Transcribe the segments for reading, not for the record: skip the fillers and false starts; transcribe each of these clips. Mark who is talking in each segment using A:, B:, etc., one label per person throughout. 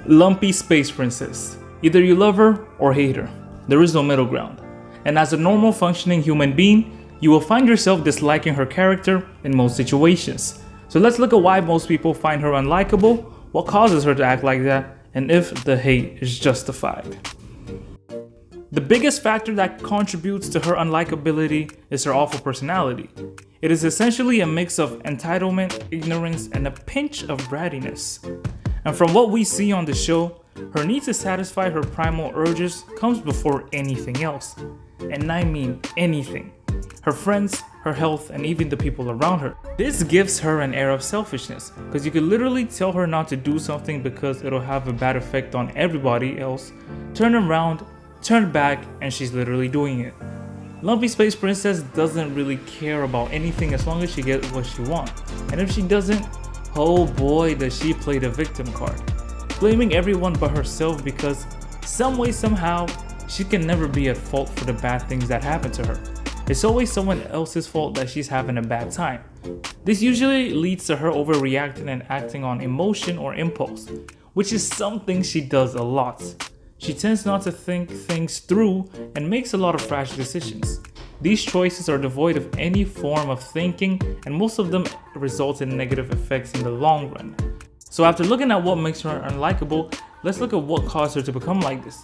A: Lumpy Space Princess. Either you love her or hate her. There is no middle ground. And as a normal functioning human being, you will find yourself disliking her character in most situations. So let's look at why most people find her unlikable, what causes her to act like that, and if the hate is justified. The biggest factor that contributes to her unlikability is her awful personality. It is essentially a mix of entitlement, ignorance, and a pinch of brattiness. And from what we see on the show, her need to satisfy her primal urges comes before anything else. And I mean anything. Her friends, her health, and even the people around her. This gives her an air of selfishness, because you could literally tell her not to do something because it'll have a bad effect on everybody else, turn around, turn back, and she's literally doing it. Lumpy Space Princess doesn't really care about anything as long as she gets what she wants. And if she doesn't, oh boy does she play the victim card, blaming everyone but herself because some way somehow she can never be at fault for the bad things that happen to her. It's always someone else's fault that she's having a bad time. This usually leads to her overreacting and acting on emotion or impulse, which is something she does a lot. She tends not to think things through and makes a lot of rash decisions. These choices are devoid of any form of thinking, and most of them result in negative effects in the long run. So after looking at what makes her unlikable, let's look at what caused her to become like this.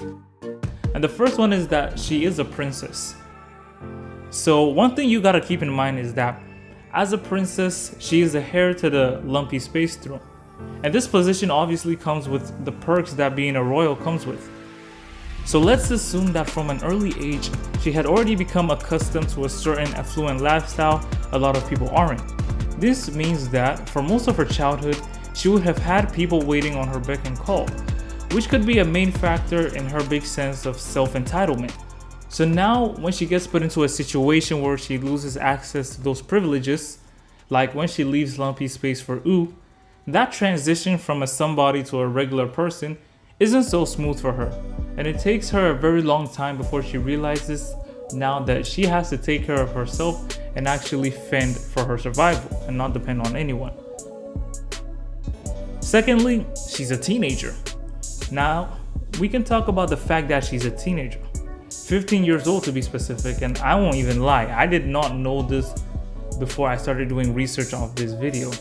A: And the first one is that she is a princess. So one thing you gotta keep in mind is that as a princess, she is the heir to the Lumpy Space throne. And this position obviously comes with the perks that being a royal comes with. So let's assume that from an early age, she had already become accustomed to a certain affluent lifestyle a lot of people aren't. This means that for most of her childhood, she would have had people waiting on her beck and call, which could be a main factor in her big sense of self-entitlement. So now when she gets put into a situation where she loses access to those privileges, like when she leaves Lumpy Space for Ooh, that transition from a somebody to a regular person isn't so smooth for her. And it takes her a very long time before she realizes now that she has to take care of herself and actually fend for her survival and not depend on anyone. Secondly, she's a teenager. Now, we can talk about the fact that she's a teenager. 15 years old to be specific, and I won't even lie, I did not know this before I started doing research on this video.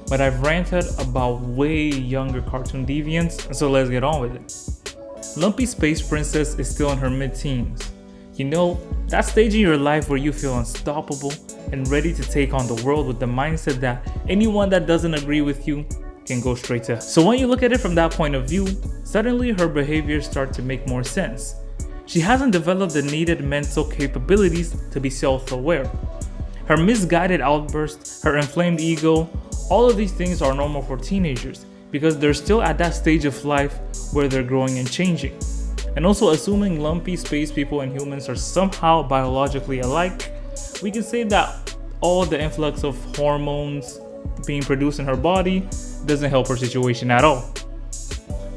A: But I've ranted about way younger cartoon deviants, so let's get on with it. Lumpy Space Princess is still in her mid-teens. You know, that stage in your life where you feel unstoppable and ready to take on the world with the mindset that anyone that doesn't agree with you can go straight to hell. So when you look at it from that point of view, suddenly her behaviors start to make more sense. She hasn't developed the needed mental capabilities to be self-aware. Her misguided outbursts, her inflamed ego, all of these things are normal for teenagers because they're still at that stage of life where they're growing and changing. And also assuming lumpy space people and humans are somehow biologically alike, we can say that all the influx of hormones being produced in her body doesn't help her situation at all.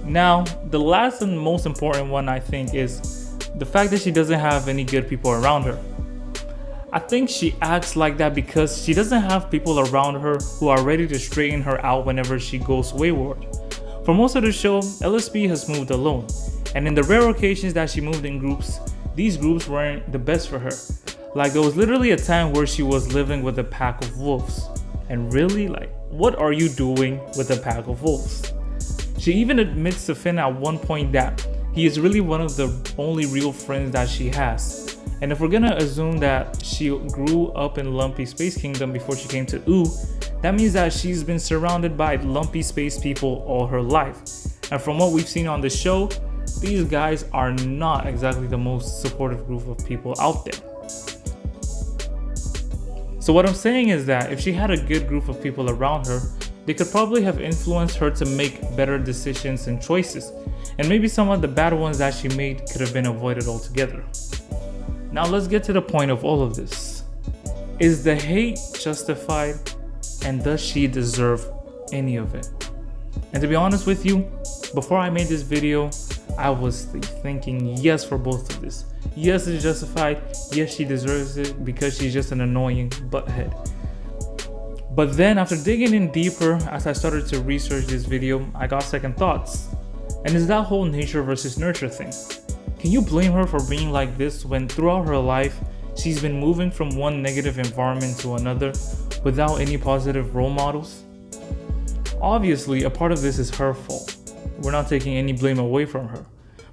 A: Now, the last and most important one I think is the fact that she doesn't have any good people around her. I think she acts like that because she doesn't have people around her who are ready to straighten her out whenever she goes wayward. For most of the show, LSP has moved alone, and in the rare occasions that she moved in groups, these groups weren't the best for her. Like there was literally a time where she was living with a pack of wolves. And really, like, what are you doing with a pack of wolves? She even admits to Finn at one point that he is really one of the only real friends that she has. And if we're gonna assume that she grew up in Lumpy Space Kingdom before she came to Ooh, that means that she's been surrounded by lumpy space people all her life. And from what we've seen on the show, these guys are not exactly the most supportive group of people out there. So what I'm saying is that if she had a good group of people around her, they could probably have influenced her to make better decisions and choices. And maybe some of the bad ones that she made could have been avoided altogether. Now let's get to the point of all of this. Is the hate justified, and does she deserve any of it? And to be honest with you, before I made this video, I was thinking yes for both of this. Yes, it's justified. Yes, she deserves it because she's just an annoying butthead. But then after digging in deeper, as I started to research this video, I got second thoughts. And it's that whole nature versus nurture thing. Can you blame her for being like this when throughout her life, she's been moving from one negative environment to another without any positive role models? Obviously, a part of this is her fault. We're not taking any blame away from her.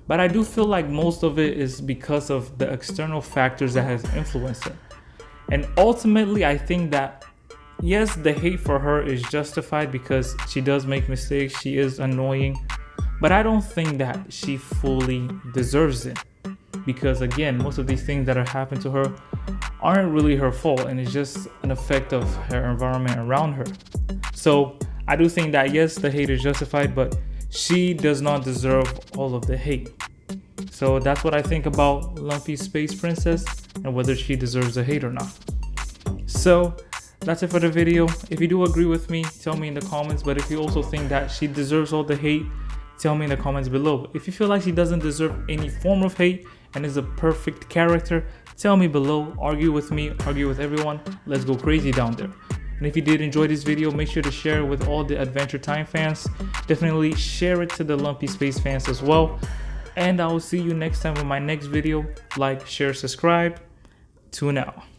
A: But I do feel like most of it is because of the external factors that has influenced her. And ultimately, I think that yes, the hate for her is justified because she does make mistakes, she is annoying, but I don't think that she fully deserves it. Because again, most of these things that are happening to her aren't really her fault, and it's just an effect of her environment around her. So I do think that yes, the hate is justified, but she does not deserve all of the hate. So that's what I think about Lumpy Space Princess and whether she deserves the hate or not. So that's it for the video. If you do agree with me, tell me in the comments. But if you also think that she deserves all the hate, tell me in the comments below. If you feel like she doesn't deserve any form of hate and is a perfect character, tell me below. Argue with me, argue with everyone. Let's go crazy down there. And if you did enjoy this video, make sure to share it with all the Adventure Time fans. Definitely share it to the Lumpy Space fans as well. And I will see you next time with my next video. Like, share, subscribe. Tune out.